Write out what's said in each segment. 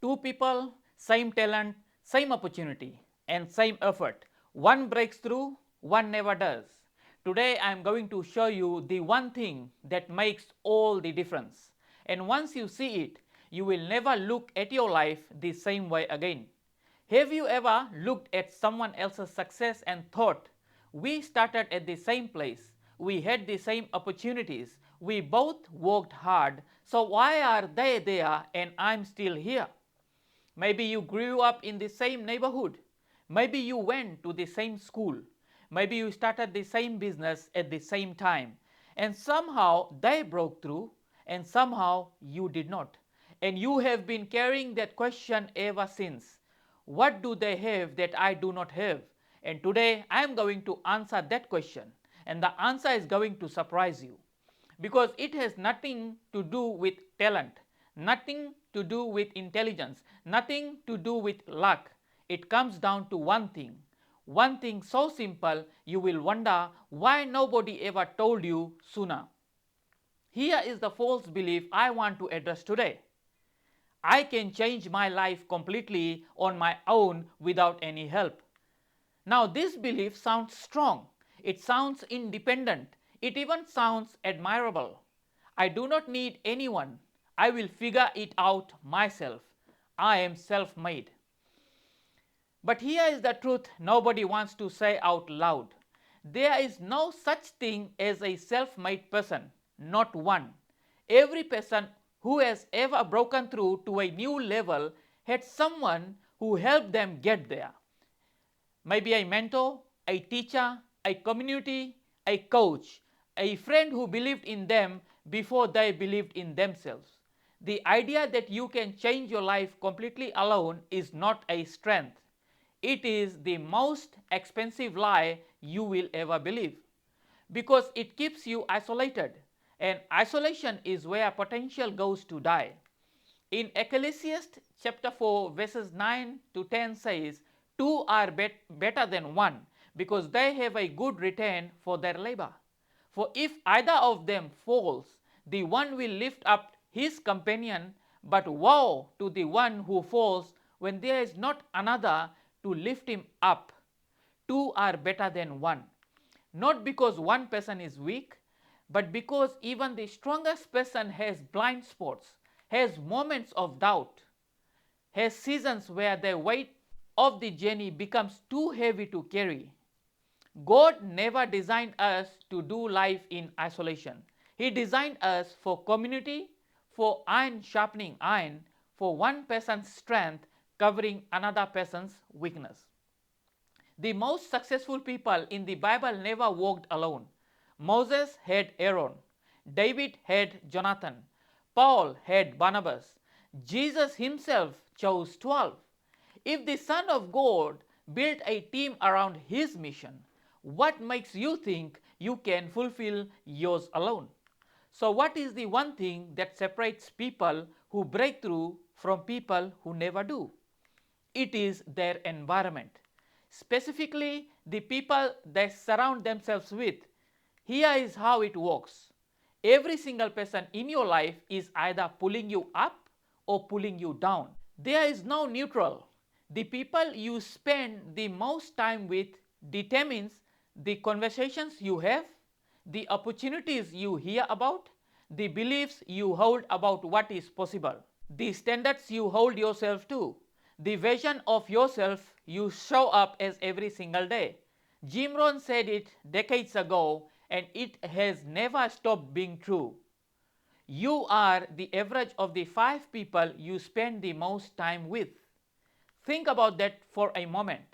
two people, same talent, same opportunity, and same effort. One breaks through, one never does. Today I am going to show you the one thing that makes all the difference. And once you see it, you will never look at your life the same way again. Have you ever looked at someone else's success and thought, we started at the same place, we had the same opportunities, we both worked hard, so why are they there and I'm still here? Maybe you grew up in the same neighborhood. Maybe you went to the same school. Maybe you started the same business at the same time. And somehow they broke through and somehow you did not. And you have been carrying that question ever since. What do they have that I do not have? And today I am going to answer that question. And the answer is going to surprise you because it has nothing to do with talent, nothing to do with intelligence, nothing to do with luck. It comes down to one thing so simple you will wonder why nobody ever told you sooner. Here is the false belief I want to address today. I can change my life completely on my own without any help. Now, this belief sounds strong, it sounds independent, it even sounds admirable. I do not need anyone, I will figure it out myself. I am self made. But here is the truth nobody wants to say out loud. There is no such thing as a self made person, not one. Every person who has ever broken through to a new level had someone who helped them get there. Maybe a mentor, a teacher, a community, a coach, a friend who believed in them before they believed in themselves. The idea that you can change your life completely alone is not a strength. It is the most expensive lie you will ever believe because it keeps you isolated, and isolation is where potential goes to die. In Ecclesiastes chapter 4 verses 9 to 10 says, two are better than one because they have a good return for their labor. For if either of them falls, the one will lift up his companion, but woe to the one who falls when there is not another to lift him up. Two are better than one. Not because one person is weak, but because even the strongest person has blind spots, has moments of doubt, has seasons where the weight of the journey becomes too heavy to carry. God never designed us to do life in isolation. He designed us for community, for iron sharpening iron, for one person's strength covering another person's weakness. The most successful people in the Bible never walked alone. Moses had Aaron, David had Jonathan, Paul had Barnabas, Jesus himself chose 12. If the Son of God built a team around his mission, what makes you think you can fulfill yours alone? So, what is the one thing that separates people who break through from people who never do? It is their environment, specifically the people they surround themselves with. Here is how it works. Every single person in your life is either pulling you up or pulling you down. There is no neutral. The people you spend the most time with determines the conversations you have, the opportunities you hear about, the beliefs you hold about what is possible, the standards you hold yourself to, the version of yourself you show up as every single day. Jim Rohn said it decades ago, and it has never stopped being true. You are the average of the 5 people you spend the most time with. Think about that for a moment.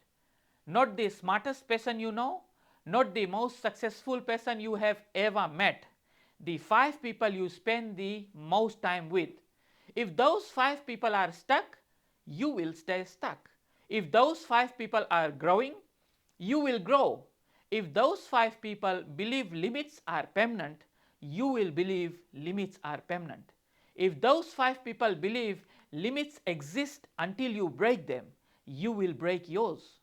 Not the smartest person you know, not the most successful person you have ever met. The 5 people you spend the most time with. If those 5 people are stuck, you will stay stuck. If those 5 people are growing, you will grow. If those 5 people believe limits are permanent, you will believe limits are permanent. If those 5 people believe limits exist until you break them, you will break yours.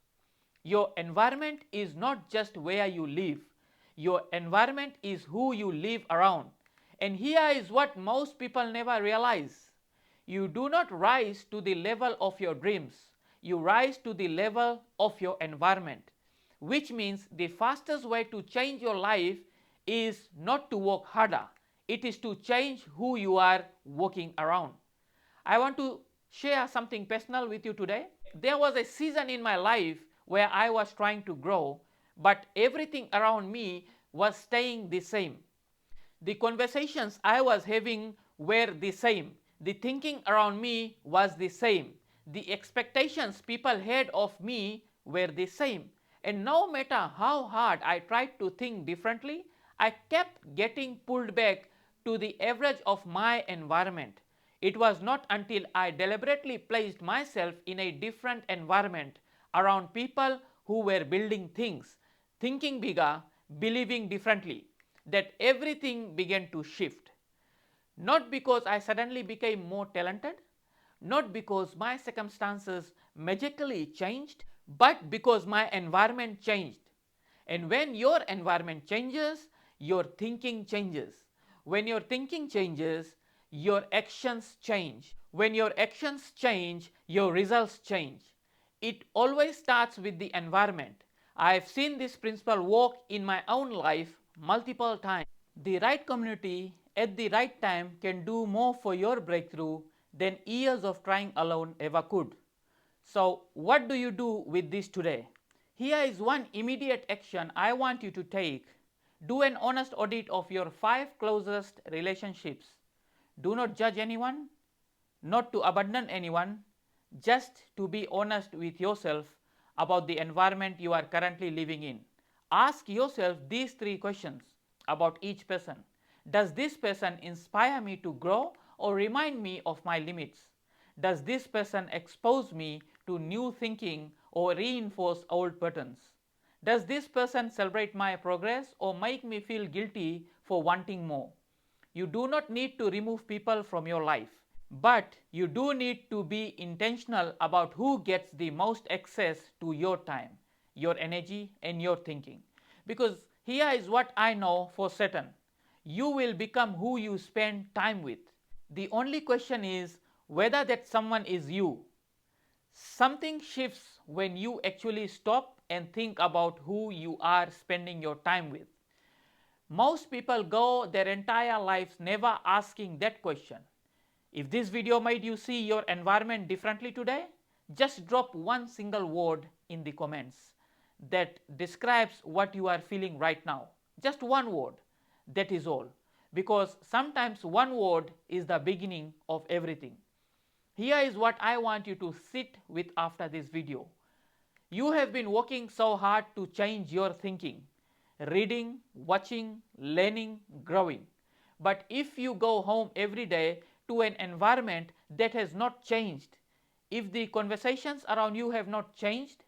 Your environment is not just where you live. Your environment is who you live around. And here is what most people never realize. You do not rise to the level of your dreams. You rise to the level of your environment, which means the fastest way to change your life is not to work harder. It is to change who you are working around. I want to share something personal with you today. There was a season in my life where I was trying to grow, but everything around me was staying the same. The conversations I was having were the same. The thinking around me was the same. The expectations people had of me were the same. And no matter how hard I tried to think differently, I kept getting pulled back to the average of my environment. It was not until I deliberately placed myself in a different environment around people who were building things, thinking bigger, believing differently, that everything began to shift. Not because I suddenly became more talented, not because my circumstances magically changed, but because my environment changed. And when your environment changes, your thinking changes. When your thinking changes, your actions change. When your actions change, your results change. It always starts with the environment. I have seen this principle work in my own life multiple times. The right community at the right time can do more for your breakthrough than years of trying alone ever could. So, what do you do with this today? Here is one immediate action I want you to take. Do an honest audit of your 5 closest relationships. Do not judge anyone, not to abandon anyone, just to be honest with yourself about the environment you are currently living in. Ask yourself these 3 questions about each person. Does this person inspire me to grow or remind me of my limits? Does this person expose me to new thinking or reinforce old patterns? Does this person celebrate my progress or make me feel guilty for wanting more? You do not need to remove people from your life, but you do need to be intentional about who gets the most access to your time, your energy, and your thinking. Because here is what I know for certain: you will become who you spend time with. The only question is whether that someone is you. Something shifts when you actually stop and think about who you are spending your time with. Most people go their entire lives never asking that question. If this video made you see your environment differently today, just drop one single word in the comments that describes what you are feeling right now. Just one word, that is all. Because sometimes one word is the beginning of everything. Here is what I want you to sit with after this video. You have been working so hard to change your thinking, reading, watching, learning, growing. But if you go home every day to an environment that has not changed, if the conversations around you have not changed,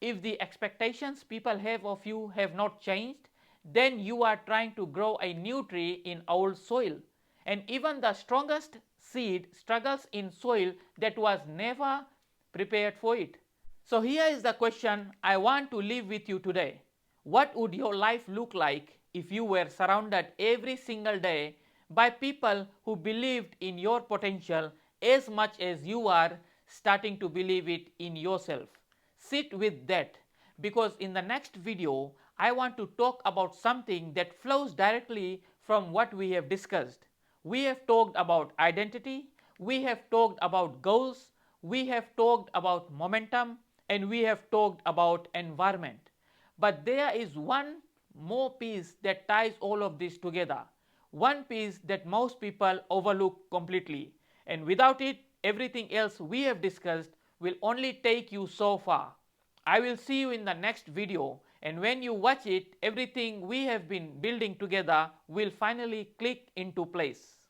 if the expectations people have of you have not changed, then you are trying to grow a new tree in old soil. And even the strongest seed struggles in soil that was never prepared for it. So here is the question I want to leave with you today. What would your life look like if you were surrounded every single day by people who believed in your potential as much as you are starting to believe it in yourself? Sit with that, because in the next video I want to talk about something that flows directly from what we have discussed. We have talked about identity, we have talked about goals, we have talked about momentum, and we have talked about environment. But there is one more piece that ties all of this together. One piece that most people overlook completely. And without it, everything else we have discussed will only take you so far. I will see you in the next video, and when you watch it, everything we have been building together will finally click into place.